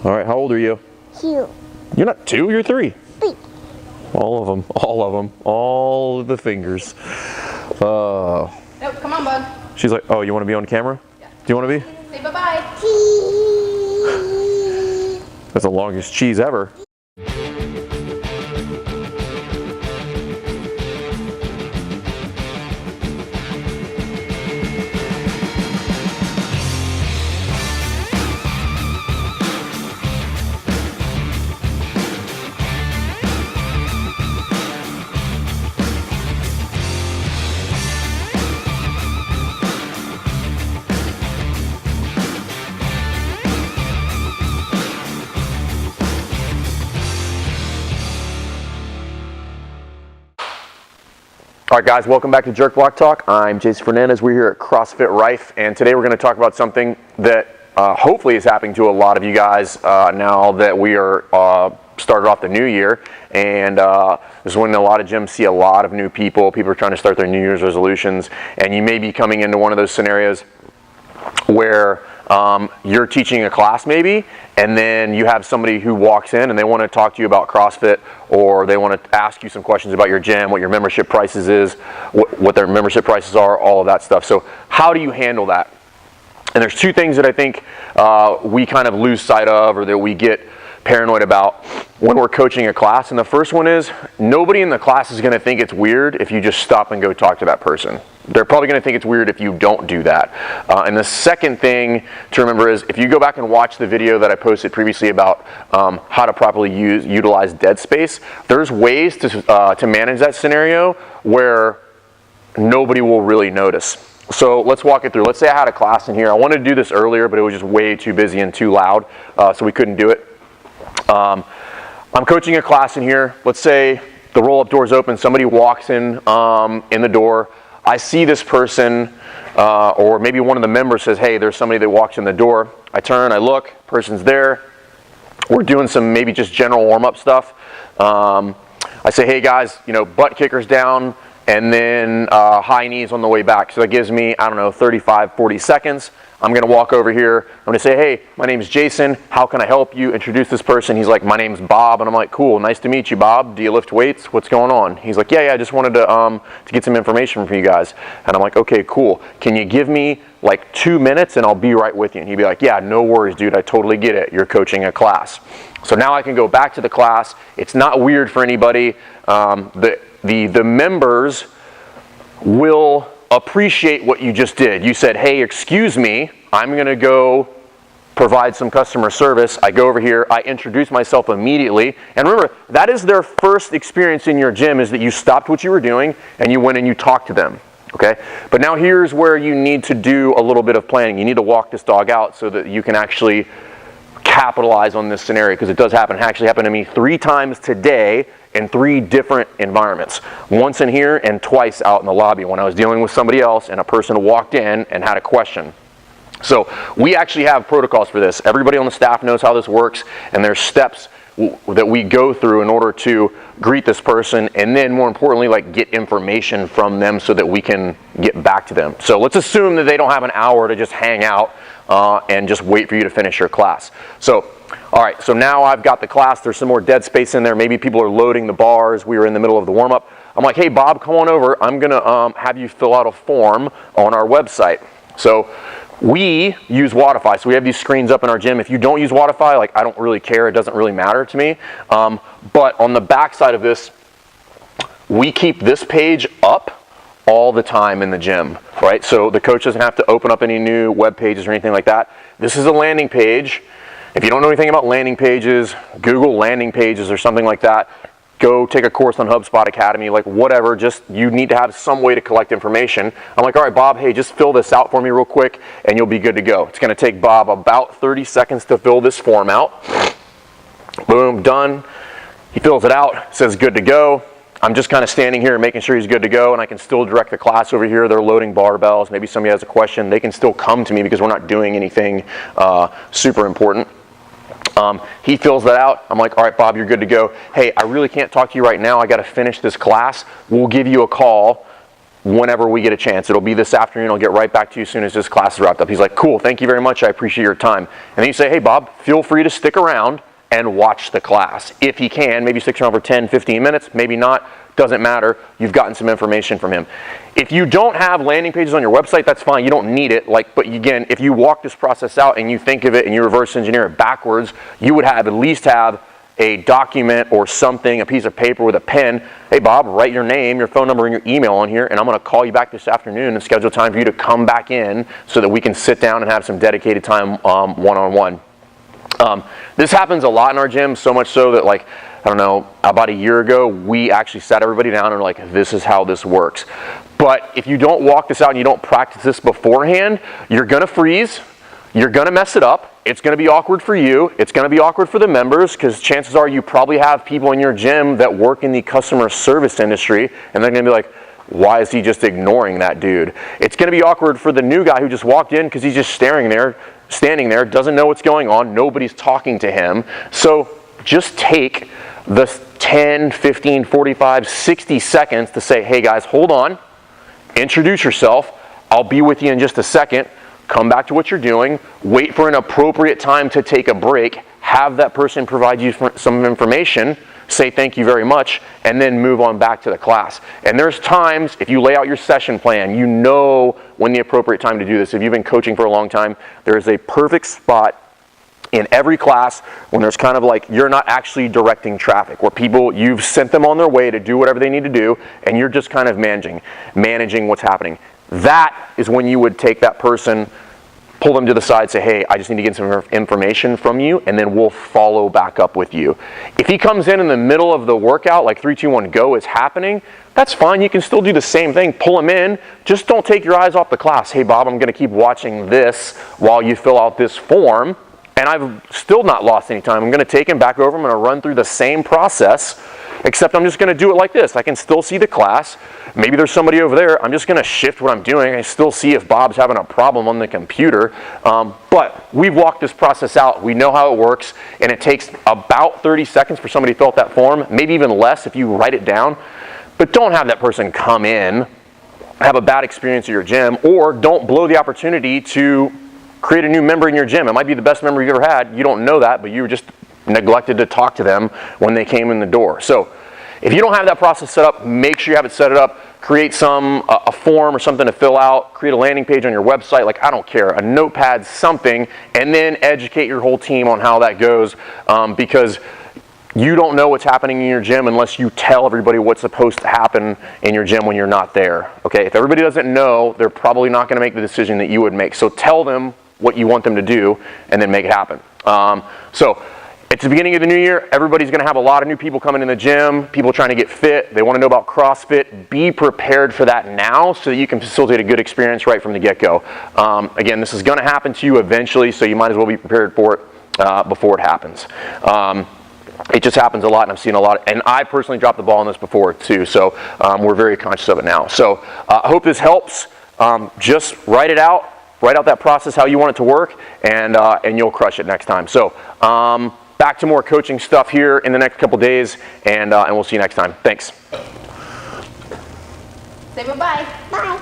All right, how old are you? 2. You're not 2, you're 3. 3. All of them, all of the fingers. Nope, come on, bud. She's like, oh, you want to be on camera? Yeah. Do you want to be? Say bye-bye. That's the longest cheese ever. All right, guys, welcome back to Jerk Block Talk. I'm Jason Fernandez. We're here at CrossFit Rife, and today we're going to talk about something that hopefully is happening to a lot of you guys now that we are started off the new year. And this is when a lot of gyms see a lot of new people. People are trying to start their New Year's resolutions, and you may be coming into one of those scenarios where you're teaching a class maybe, and then you have somebody who walks in and they want to talk to you about CrossFit, or they want to ask you some questions about your gym, what your membership prices is, what their membership prices are, all of that stuff. So how do you handle that? And there's two things that I think we kind of lose sight of, or that we get paranoid about when we're coaching a class. And the first one is, nobody in the class is going to think it's weird if you just stop and go talk to that person. They're probably going to think it's weird if you don't do that. And the second thing to remember is, if you go back and watch the video that I posted previously about how to properly utilize dead space, there's ways to manage that scenario where nobody will really notice. So let's walk it through. Let's say I had a class in here. I wanted to do this earlier, but it was just way too busy and too loud, so we couldn't do it. I'm coaching a class in here. Let's say the roll-up door's open. Somebody walks in the door. I see this person, or maybe one of the members says, hey, there's somebody that walks in the door. I turn, I look, person's there. We're doing some maybe just general warm-up stuff. I say, hey guys, butt kickers down, and then high knees on the way back. So that gives me, 35, 40 seconds. I'm going to walk over here. I'm going to say, hey, my name's Jason. How can I help you? Introduce this person. He's like, my name's Bob. And I'm like, cool, nice to meet you, Bob. Do you lift weights? What's going on? He's like, yeah, I just wanted to get some information from you guys. And I'm like, okay, cool. Can you give me like 2 minutes and I'll be right with you? And he'd be like, yeah, no worries, dude. I totally get it. You're coaching a class. So now I can go back to the class. It's not weird for anybody. The members will appreciate what you just did. You said, hey, excuse me, I'm going to go provide some customer service. I go over here, I introduce myself immediately. And remember, that is their first experience in your gym, is that you stopped what you were doing and you went and you talked to them. Okay? But now here's where you need to do a little bit of planning. You need to walk this dog out so that you can actually capitalize on this scenario, because it does happen. It actually happened to me 3 times today in 3 different environments. Once in here and twice out in the lobby when I was dealing with somebody else and a person walked in and had a question. So we actually have protocols for this. Everybody on the staff knows how this works, and there's steps that we go through in order to greet this person, and then more importantly, like, get information from them so that we can get back to them. So let's assume that they don't have an hour to just hang out and just wait for you to finish your class. So, all right, so now I've got the class. There's some more dead space in there. Maybe people are loading the bars. We were in the middle of the warm-up. I'm like, hey, Bob, come on over. I'm going to have you fill out a form on our website. So we use Wodify. So we have these screens up in our gym. If you don't use Wodify, like, I don't really care. It doesn't really matter to me. But on the back side of this, we keep this page up all the time in the gym, right? So the coach doesn't have to open up any new web pages or anything like that. This is a landing page. If you don't know anything about landing pages, Google landing pages or something like that. Go take a course on HubSpot Academy, like whatever, just you need to have some way to collect information. I'm like, all right, Bob, hey, just fill this out for me real quick and you'll be good to go. It's gonna take Bob about 30 seconds to fill this form out. Boom, done. He fills it out, says good to go. I'm just kind of standing here and making sure he's good to go, and I can still direct the class over here. They're loading barbells. Maybe somebody has a question. They can still come to me because we're not doing anything super important. He fills that out. I'm like, all right, Bob, you're good to go. Hey, I really can't talk to you right now. I got to finish this class. We'll give you a call whenever we get a chance. It'll be this afternoon. I'll get right back to you as soon as this class is wrapped up. He's like, cool, thank you very much. I appreciate your time. And then you say, hey, Bob, feel free to stick around and watch the class. If he can, maybe stick around for 10, 15 minutes, maybe not, doesn't matter. You've gotten some information from him. If you don't have landing pages on your website, that's fine. You don't need it. But again, if you walk this process out and you think of it and you reverse engineer it backwards, you would at least have a document or something, a piece of paper with a pen. Hey, Bob, write your name, your phone number, and your email on here, and I'm going to call you back this afternoon and schedule time for you to come back in so that we can sit down and have some dedicated time one-on-one. This happens a lot in our gym, so much so that, like, I don't know, about a year ago, we actually sat everybody down and were like, this is how this works. But if you don't walk this out and you don't practice this beforehand, you're going to freeze, you're going to mess it up, it's going to be awkward for you, it's going to be awkward for the members, because chances are you probably have people in your gym that work in the customer service industry, and they're going to be like, why is he just ignoring that dude? It's going to be awkward for the new guy who just walked in because he's just standing there, doesn't know what's going on, nobody's talking to him. So just take the 10, 15, 45, 60 seconds to say, hey guys, hold on, introduce yourself, I'll be with you in just a second, come back to what you're doing, wait for an appropriate time to take a break, have that person provide you some information, say thank you very much, and then move on back to the class. And there's times, if you lay out your session plan, you know when the appropriate time to do this. If you've been coaching for a long time, there's a perfect spot in every class when there's kind of like, you're not actually directing traffic, where people, you've sent them on their way to do whatever they need to do, and you're just kind of managing what's happening. That is when you would take that person, pull them to the side, say, hey, I just need to get some information from you, and then we'll follow back up with you. If he comes in the middle of the workout, like 3, 2, 1, go is happening, that's fine. You can still do the same thing. Pull him in. Just don't take your eyes off the class. Hey, Bob, I'm going to keep watching this while you fill out this form, and I've still not lost any time. I'm going to take him back over. I'm going to run through the same process, except I'm just going to do it like this. I can still see the class. Maybe there's somebody over there. I'm just going to shift what I'm doing. I still see if Bob's having a problem on the computer. But we've walked this process out. We know how it works, and it takes about 30 seconds for somebody to fill out that form, maybe even less if you write it down. But don't have that person come in, have a bad experience at your gym, or don't blow the opportunity to create a new member in your gym. It might be the best member you've ever had. You don't know that, but you just neglected to talk to them when they came in the door. So if you don't have that process set up, make sure you have it set up. Create a form or something to fill out. Create a landing page on your website. Like, I don't care, a notepad, something, and then educate your whole team on how that goes, because you don't know what's happening in your gym unless you tell everybody what's supposed to happen in your gym when you're not there. Okay, if everybody doesn't know, they're probably not going to make the decision that you would make. So tell them what you want them to do, and then make it happen. So it's the beginning of the new year. Everybody's going to have a lot of new people coming in the gym, people trying to get fit. They want to know about CrossFit. Be prepared for that now so that you can facilitate a good experience right from the get-go. Again, this is going to happen to you eventually, so you might as well be prepared for it before it happens. It just happens a lot, and I've seen a lot. And I personally dropped the ball on this before too, so we're very conscious of it now. So I hope this helps. Just write it out. Write out that process, how you want it to work, and you'll crush it next time. So back to more coaching stuff here in the next couple days, and we'll see you next time. Thanks. Say bye-bye. Bye.